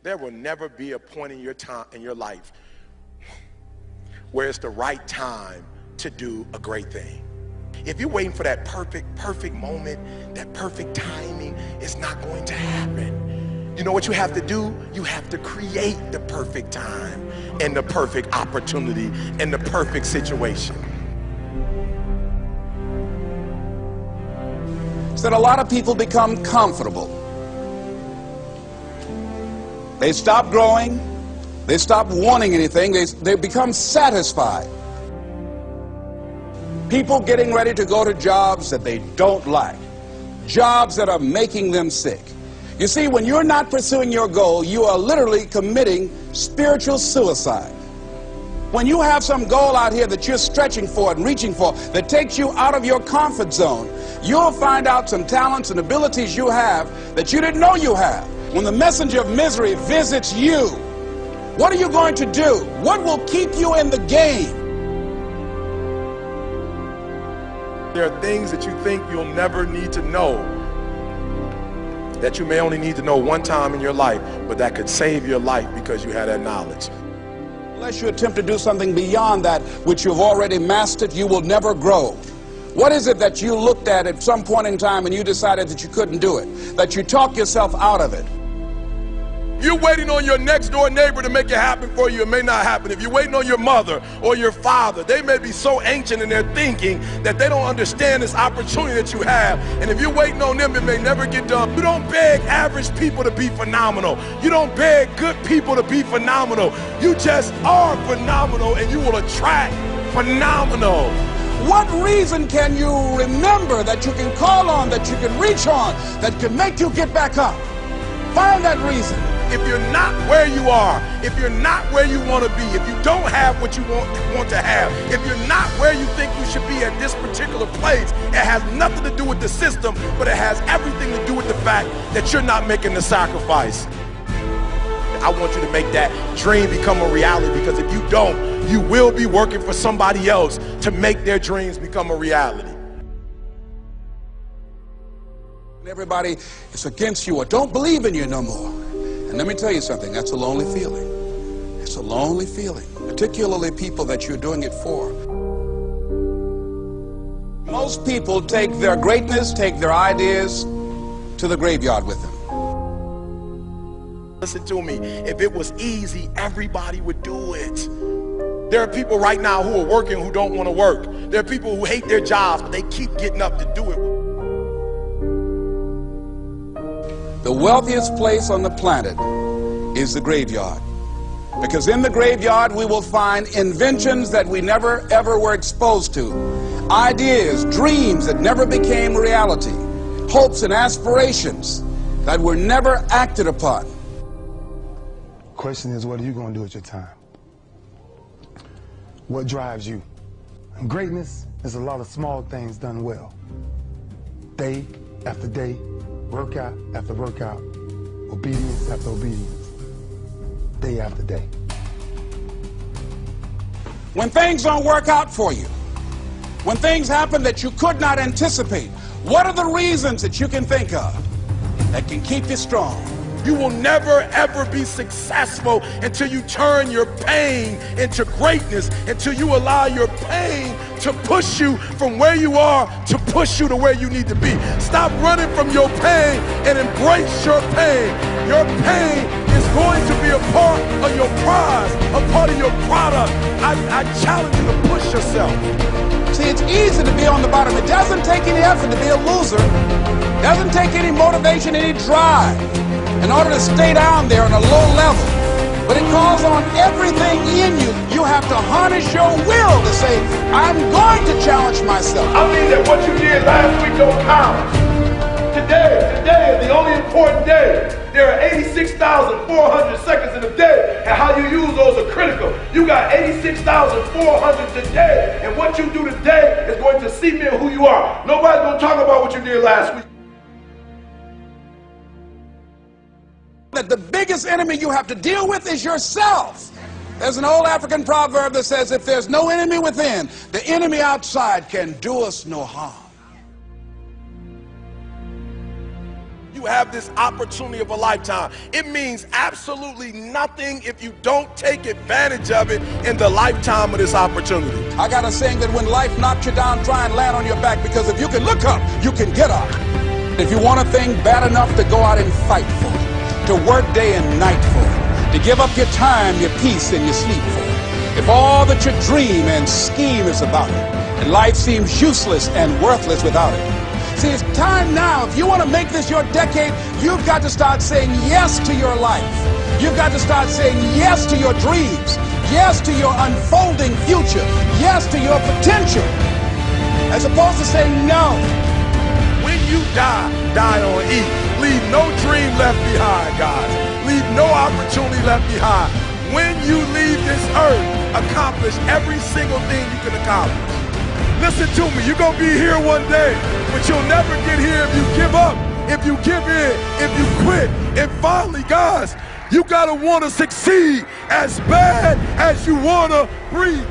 There will never be a point in your life where it's the right time to do a great thing. If you're waiting for that perfect moment, that perfect timing, it's not going to happen. You know what you have to do? You have to create the perfect time and the perfect opportunity and the perfect situation. So that a lot of people become comfortable. They stop growing. They stop wanting anything. They become satisfied. People getting ready to go to jobs that they don't like. Jobs that are making them sick. You see, when you're not pursuing your goal, you are literally committing spiritual suicide. When you have some goal out here that you're stretching for and reaching for that takes you out of your comfort zone, you'll find out some talents and abilities you have that you didn't know you have. When the messenger of misery visits you, what are you going to do? What will keep you in the game? There are things that you think you'll never need to know, that you may only need to know one time in your life, but that could save your life because you had that knowledge. Unless you attempt to do something beyond that which you've already mastered, you will never grow. What is it that you looked at some point in time and you decided that you couldn't do it, that you talked yourself out of it? You're waiting on your next door neighbor to make it happen for you. It may not happen. If you're waiting on your mother or your father, they may be so ancient in their thinking that they don't understand this opportunity that you have. And if you're waiting on them, it may never get done. You don't beg average people to be phenomenal. You don't beg good people to be phenomenal. You just are phenomenal, and you will attract phenomenal. What reason can you remember that you can call on, that you can reach on, that can make you get back up? Find that reason. If you're not where you are, if you're not where you want to be, if you don't have what you want to have, if you're not where you think you should be at this particular place, it has nothing to do with the system, but it has everything to do with the fact that you're not making the sacrifice. I want you to make that dream become a reality, because if you don't, you will be working for somebody else to make their dreams become a reality. Everybody is against you or don't believe in you no more. And let me tell you something, that's a lonely feeling. It's a lonely feeling, particularly people that you're doing it for. Most people take their greatness, take their ideas to the graveyard with them. Listen to me, if it was easy, everybody would do it. There are people right now who are working who don't want to work. There are people who hate their jobs, but they keep getting up to do it. The wealthiest place on the planet is the graveyard. Because in the graveyard we will find inventions that we never ever were exposed to. Ideas, dreams that never became reality. Hopes and aspirations that were never acted upon. Question is, what are you going to do with your time? What drives you? And greatness is a lot of small things done well. Day after day, workout after workout, obedience after obedience, day after day. When things don't work out for you, when things happen that you could not anticipate, what are the reasons that you can think of that can keep you strong? You will never ever be successful until you turn your pain into greatness, until you allow your pain to push you from where you are to push you to where you need to be. Stop running from your pain and embrace your pain. Your pain is going to be a part of your prize, a part of your product. I challenge you to push yourself. See, it's easy to be on the bottom. It doesn't take any effort to be a loser. It doesn't take any motivation, any drive in order to stay down there on a low level. But it calls on everything in you. You have to harness your will to say, I'm going to challenge myself. I mean that what you did last week don't count. Today is the only important day. There are 86,400 seconds in a day, and how you use those are critical. You got 86,400 today, and what you do today is going to cement who you are. Nobody's going to talk about what you did last week. That the biggest enemy you have to deal with is yourself. There's an old African proverb that says, if there's no enemy within, the enemy outside can do us no harm. you have this opportunity of a lifetime. It means absolutely nothing if you don't take advantage of it in the lifetime of this opportunity. I got a saying that when life knocks you down, try and land on your back, because if you can look up, you can get up. If you want a thing bad enough to go out and fight for it, to work day and night for it, to give up your time, your peace, and your sleep for it, if all that you dream and scheme is about it, and life seems useless and worthless without it. See, it's time now. If you want to make this your decade, you've got to start saying yes to your life. You've got to start saying yes to your dreams, yes to your unfolding future, yes to your potential, as opposed to saying no. When you die, die on E. Leave no dream left behind, guys. Leave no opportunity left behind. When you leave this earth, accomplish every single thing you can accomplish. Listen to me, you're going to be here one day, but you'll never get here if you give up, if you give in, if you quit. And finally, guys, you got to want to succeed as bad as you want to breathe.